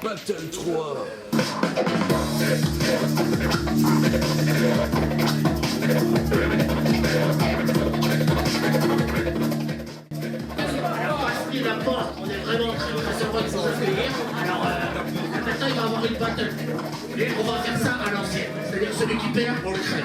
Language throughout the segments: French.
Battle 3. La porte, on est vraiment très heureux de vous accueillir. Alors, maintenant, il va y avoir une battle. Et on va faire ça à l'ancienne. C'est-à-dire celui qui perd, on le crève.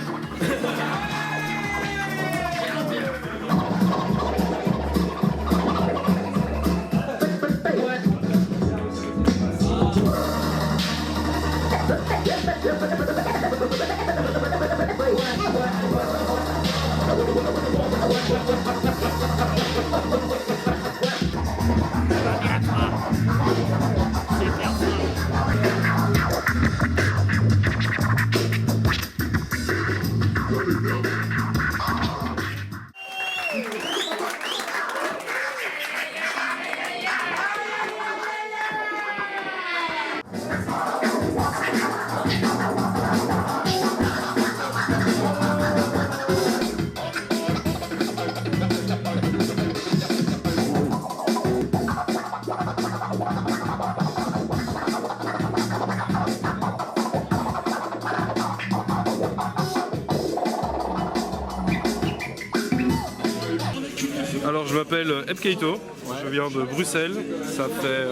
Alors je m'appelle Eb Keito, je viens de Bruxelles, ça fait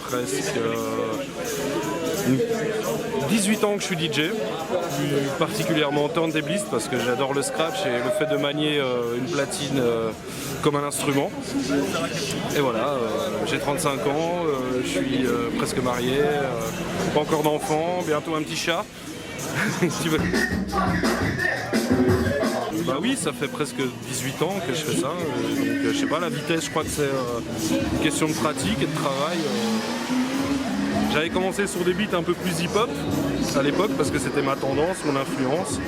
presque 18 ans que je suis DJ, plus particulièrement turntabliste parce que j'adore le scratch et le fait de manier une platine comme un instrument. Et voilà, j'ai 35 ans, je suis presque marié, pas encore d'enfant, bientôt un petit chat. Bah oui, ça fait presque 18 ans que je fais ça, donc je sais pas, la vitesse je crois que c'est une question de pratique et de travail. J'avais commencé sur des beats un peu plus hip-hop à l'époque parce que c'était ma tendance, mon influence.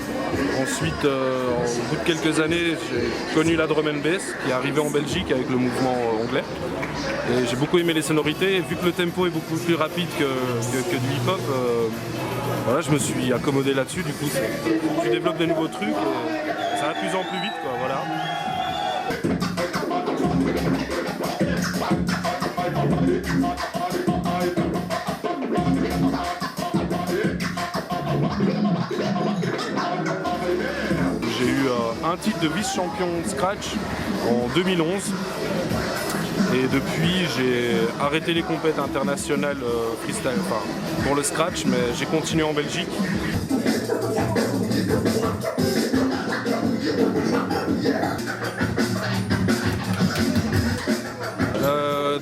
Ensuite, au bout de quelques années, j'ai connu la drum and bass qui est arrivée en Belgique avec le mouvement anglais. Et j'ai beaucoup aimé les sonorités et vu que le tempo est beaucoup plus rapide que du hip-hop, voilà, je me suis accommodé là-dessus. Du coup, tu développes des nouveaux trucs. Ça va de plus en plus vite, quoi, voilà. J'ai eu un titre de vice-champion de scratch en 2011. Et depuis, j'ai arrêté les compètes internationales freestyle, enfin, pour le scratch, mais j'ai continué en Belgique.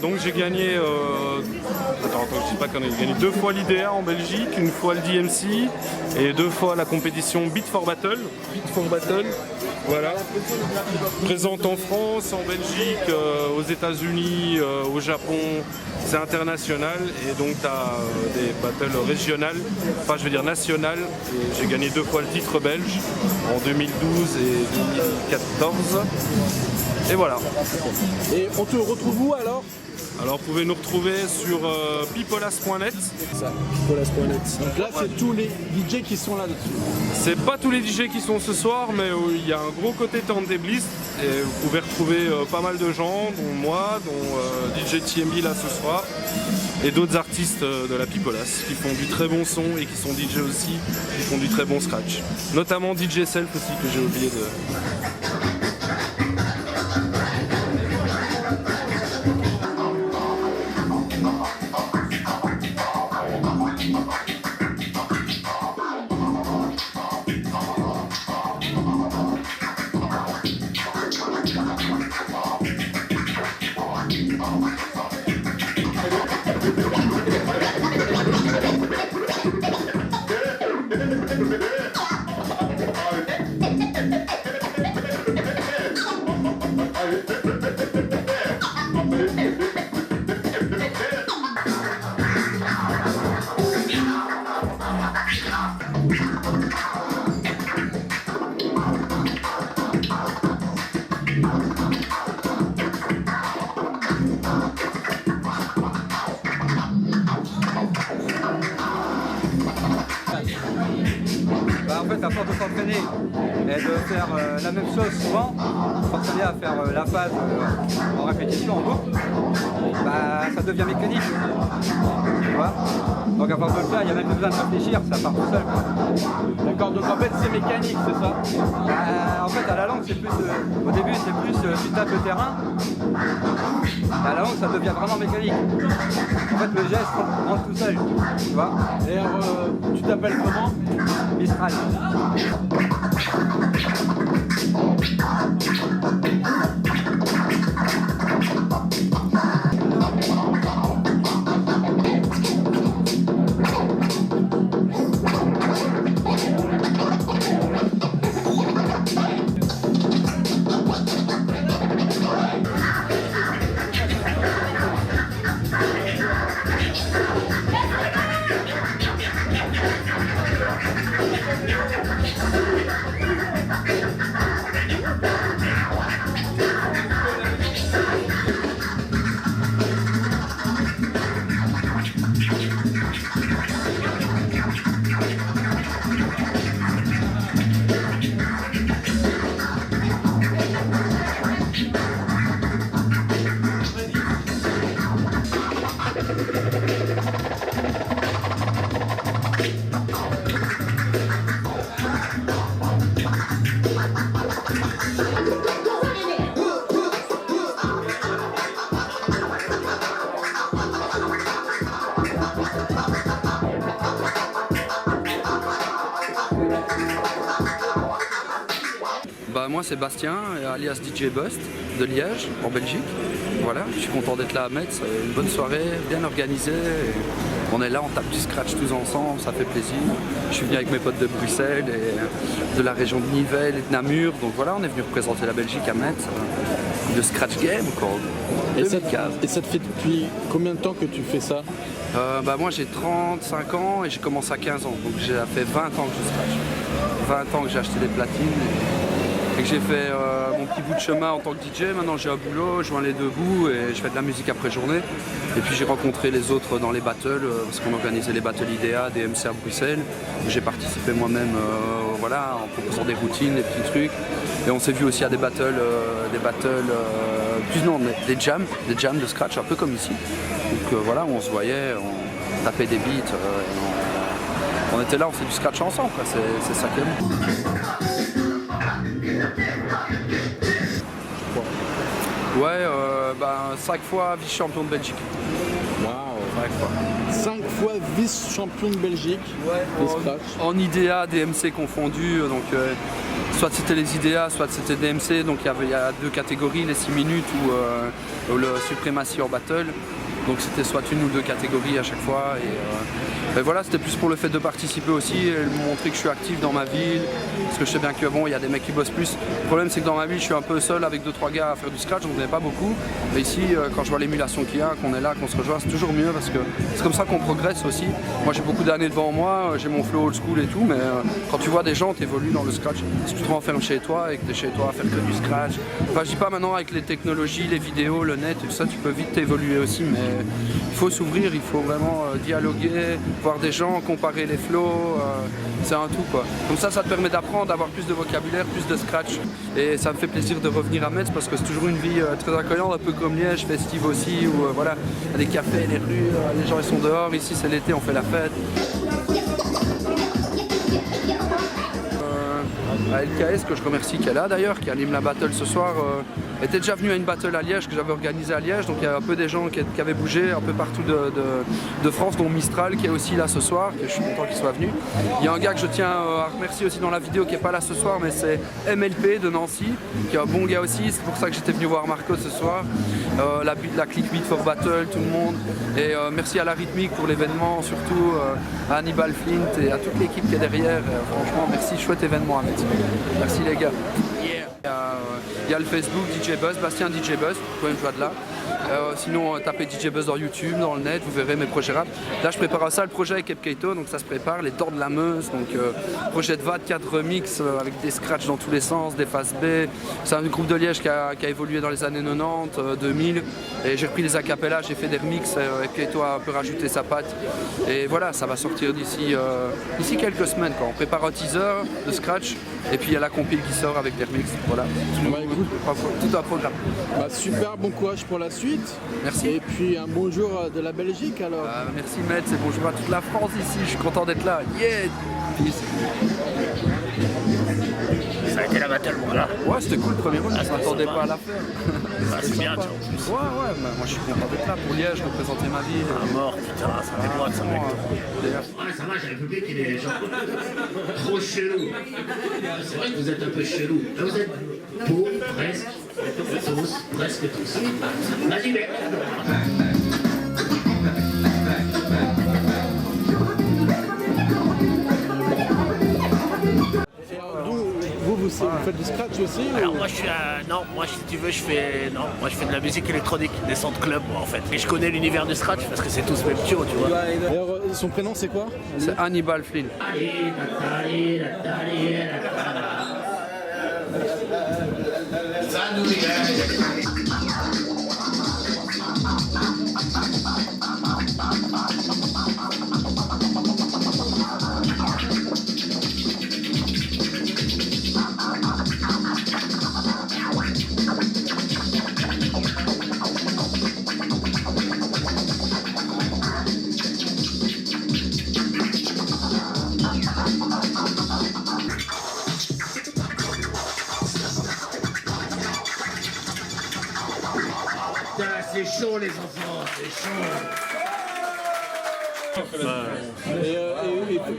Donc j'ai gagné, je sais pas qu'on a gagné 2 fois l'IDA en Belgique, 1 fois le DMC et 2 fois la compétition Beat for Battle. Voilà. Présente en France, en Belgique, aux États-Unis, au Japon, c'est international et donc tu as des battles régionales, enfin je veux dire nationales. Et j'ai gagné 2 fois le titre belge en 2012 et 2014. Et voilà. Et on te retrouve où alors? Alors vous pouvez nous retrouver sur pipolas.net. Ça, pipolas.net. Donc là c'est tous les DJ qui sont là-dessus. C'est pas tous les DJ qui sont ce soir, mais il y a un gros côté turntabliste et vous pouvez retrouver pas mal de gens, dont moi, dont DJ TMB là ce soir, et d'autres artistes de la Pipolas qui font du très bon son et qui sont DJ aussi, qui font du très bon scratch. Notamment DJ Self aussi que j'ai oublié de... qu'à force de s'entraîner et de faire la même chose souvent, s'entraîner à faire la phase en répétition, en boucle, bah, ça devient mécanique. Tu vois? Donc à force de le faire, il n'y a même plus besoin de réfléchir, ça part tout seul. D'accord, donc en fait c'est mécanique, c'est ça? En fait à la longue c'est plus, au début c'est plus tu tapes le terrain, à la longue ça devient vraiment mécanique. En fait le geste rentre tout seul, tu vois. D'ailleurs, tu t'appelles comment? Mistral. Bah moi c'est Bastien, alias DJ Bust de Liège, en Belgique. Voilà, je suis content d'être là à Metz, une bonne soirée, bien organisée. On est là, on tape du scratch tous ensemble, ça fait plaisir. Je suis venu avec mes potes de Bruxelles et de la région de Nivelles et de Namur. Donc voilà, on est venu représenter la Belgique à Metz. Le scratch game quoi. Et ça te fait depuis combien de temps que tu fais ça? Bah moi j'ai 35 ans et j'ai commencé à 15 ans. Donc j'ai fait 20 ans que je scratch. 20 ans que j'ai acheté des platines. Et que j'ai fait mon petit bout de chemin en tant que DJ. Maintenant j'ai un boulot, je joins les deux bouts et je fais de la musique après journée. Et puis j'ai rencontré les autres dans les battles, parce qu'on organisait les battles IDEA, DMC à Bruxelles. J'ai participé moi-même voilà, en proposant des routines, des petits trucs. Et on s'est vu aussi à des battles, des jams de scratch, un peu comme ici. Donc voilà, on se voyait, on tapait des beats, on était là, on fait du scratch ensemble, c'est ça qui est bon. Ouais, 5 fois vice-champion de Belgique. Waouh! 5 fois vice-champion de Belgique. Ouais, en IDEA, DMC confondu. Donc, soit c'était les IDEA, soit c'était DMC. Donc il y a deux catégories, les 6 minutes ou le suprématie en battle. Donc c'était soit une ou deux catégories à chaque fois. Et voilà, c'était plus pour le fait de participer aussi et montrer que je suis actif dans ma ville. Parce que je sais bien que bon, il y a des mecs qui bossent plus. Le problème c'est que dans ma ville, je suis un peu seul avec 2-3 gars à faire du scratch, donc on n'est pas beaucoup. Mais ici, quand je vois l'émulation qu'il y a, qu'on est là, qu'on se rejoint, c'est toujours mieux parce que c'est comme ça qu'on progresse aussi. Moi j'ai beaucoup d'années devant moi, j'ai mon flow old school et tout, mais quand tu vois des gens, tu évolues dans le scratch. Si tu te renfermes chez toi et que tu es chez toi à faire que du scratch, enfin je dis pas maintenant avec les technologies, les vidéos, le net et tout ça, tu peux vite évoluer aussi, mais il faut s'ouvrir, il faut vraiment dialoguer, voir des gens, comparer les flows, c'est un tout quoi. Comme ça te permet d'apprendre, d'avoir plus de vocabulaire, plus de scratch. Et ça me fait plaisir de revenir à Metz parce que c'est toujours une vie très accueillante, un peu comme Liège, festive aussi, où voilà, il y a des cafés, les rues, les gens ils sont dehors, ici c'est l'été, on fait la fête. À LKS, que je remercie, qui est là d'ailleurs, qui anime la battle ce soir, était déjà venu à une battle à Liège que j'avais organisée à Liège, donc il y a un peu des gens qui avaient bougé un peu partout de France, dont Mistral qui est aussi là ce soir, que je suis content qu'il soit venu. Il y a un gars que je tiens à remercier aussi dans la vidéo qui n'est pas là ce soir, mais c'est MLP de Nancy, qui est un bon gars aussi, c'est pour ça que j'étais venu voir Marco ce soir, la clique Beat for Battle, tout le monde, et merci à la rythmique pour l'événement, surtout à Hannibal Flint et à toute l'équipe qui est derrière, franchement merci, chouette événement à Metz. Merci les gars. Yeah. Il y a le Facebook DJ Buzz, Bastien DJ Buzz, vous pouvez me joindre là. Sinon, tapez DJ Buzz dans YouTube, dans le net, vous verrez mes projets rap. Là, je prépare ça, le projet avec Kep Keito, donc ça se prépare, les Torts de la Meuse, donc projet de VAT, 4 remix avec des scratchs dans tous les sens, des phases B. C'est un groupe de Liège qui a évolué dans les années 90, 2000, et j'ai repris les acapellas, j'ai fait des remix, Keito a un peu rajouté sa patte. Et voilà, ça va sortir d'ici quelques semaines, quoi. On prépare un teaser de scratch, et puis il y a la compile qui sort avec des remix. Voilà, tout un programme. Bah, super, bon courage pour la suite. Merci. Et puis un bonjour de la Belgique alors. Merci Maître, c'est bonjour à toute la France ici, je suis content d'être là. Yeah. Peace. Ça a été la battle, mon gars. Ouais, c'était cool le premier round, je m'attendais pas à la faire. C'est bien, sympa. Ouais, bah, moi je suis content d'être là pour Liège, représenter ma ville. Mort, putain, ça fait droit, ça mec. Ouais, ça va, j'ai le public, il est genre trop chelou. C'est vrai que vous êtes un peu chelou. Là, vous êtes beaux, presque. Tous, presque tous. Vas-y, mec. Vous faites du scratch aussi Alors ou... moi je suis non, moi si tu veux je fais de la musique électronique, des sons de club moi en fait. Et je connais l'univers du scratch parce que c'est tous mes ptios, tu vois. Alors, son prénom c'est quoi? C'est Hannibal Flynn. C'est chaud les enfants, c'est chaud.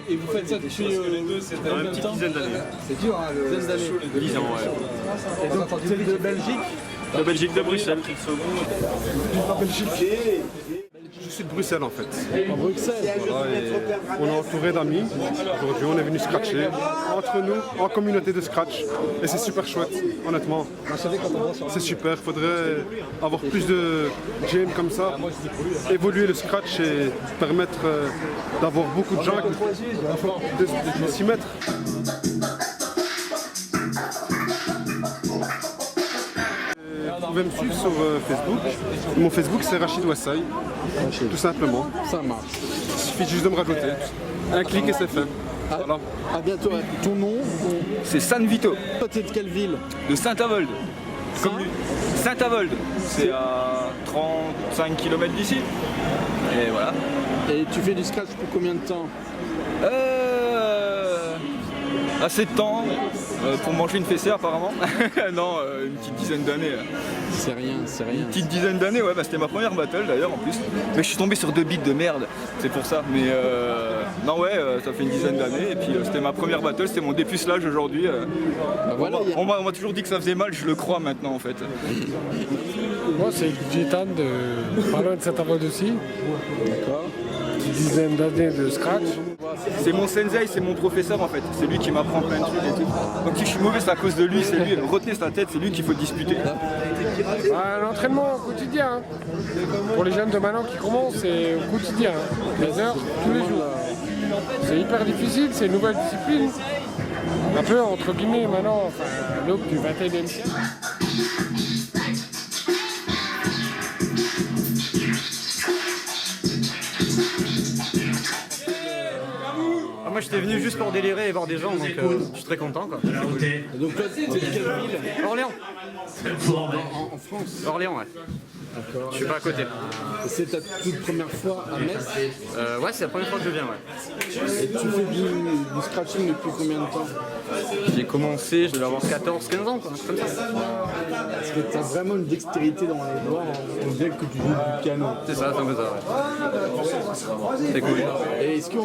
Et vous faites ça depuis Une petite dizaine d'années. C'est dur, hein, le... 10 ans, ouais. Et donc c'est de Belgique? De Belgique, de Bruxelles. Je suis de Bruxelles en fait. À Bruxelles. Voilà, et on est entouré d'amis. Aujourd'hui, on est venu scratcher entre nous, en communauté de scratch. Et c'est super chouette, honnêtement. C'est super. Il faudrait avoir plus de jam comme ça, évoluer le scratch et permettre d'avoir beaucoup de gens de s'y mettre. Vous pouvez me suivre sur Facebook. Mon Facebook c'est Rachid Wassai, tout simplement. Ça marche. Il suffit juste de me rajouter. Un clic et c'est fait. Voilà. À bientôt. Ton nom? C'est San Vito, Toi t'es de quelle ville? de Saint-Avold. Saint-Avold, c'est à 35 km d'ici. Et voilà. Et tu fais du scratch pour combien de temps? Assez de temps pour manger une fessée apparemment. Non, une petite dizaine d'années. C'est rien, c'est rien. Une petite dizaine d'années, ouais, bah, c'était ma première battle d'ailleurs en plus. Mais je suis tombé sur 2 beats de merde, c'est pour ça. Mais non ouais, ça fait une dizaine d'années. Et puis c'était ma première battle, c'était mon dépucelage aujourd'hui. Voilà, on m'a toujours dit que ça faisait mal, je le crois maintenant en fait. Moi, c'est Gitan de pas loin de Saint-Avold aussi. D'accord. Une dizaine d'années de scratch. C'est mon sensei, c'est mon professeur en fait. C'est lui qui m'apprend plein de trucs et tout. Donc si je suis mauvais, c'est à cause de lui, c'est lui. Retenez sa tête, c'est lui qu'il faut disputer. L'entraînement au quotidien. Hein. Pour les jeunes de maintenant qui commencent, c'est au quotidien. Hein. Des heures, tous les jours. C'est hyper difficile, c'est une nouvelle discipline. Un peu entre guillemets maintenant, enfin, l'aube du 21e siècle. Moi j'étais venu juste pour délirer et voir des gens, donc je suis très content quoi. Et donc toi t'es de quelle ville? Orléans. En France. Orléans, ouais. D'accord. Je suis pas à côté. Et c'est ta toute première fois à Metz? Ouais, c'est la première fois que je viens, ouais. Et tu fais du scratching depuis combien de temps? J'ai commencé, je devais avoir 14-15 ans, quoi, comme ça. Parce que tu as vraiment une dextérité dans les doigts, on dirait que tu joues du piano. C'est ça, c'est un peu ça, ouais. C'est cool. Et est-ce que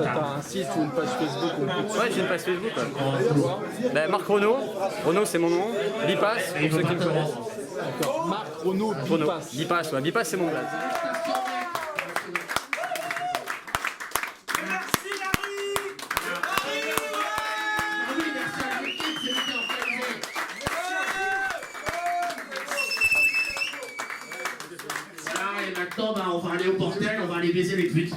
t'as un site ou une page Facebook où on peut te Ouais, j'ai une page Facebook. Ouais. Ben, Marc Renaud. Renaud, c'est mon nom. Bipass, pour ceux qui me connaissent. D'accord. Marc Renaud, Renaud. Bipass. Bipass, ouais. Bipass, c'est mon blaze. maintenant, bah, on va aller au bordel, on va aller baiser les putes.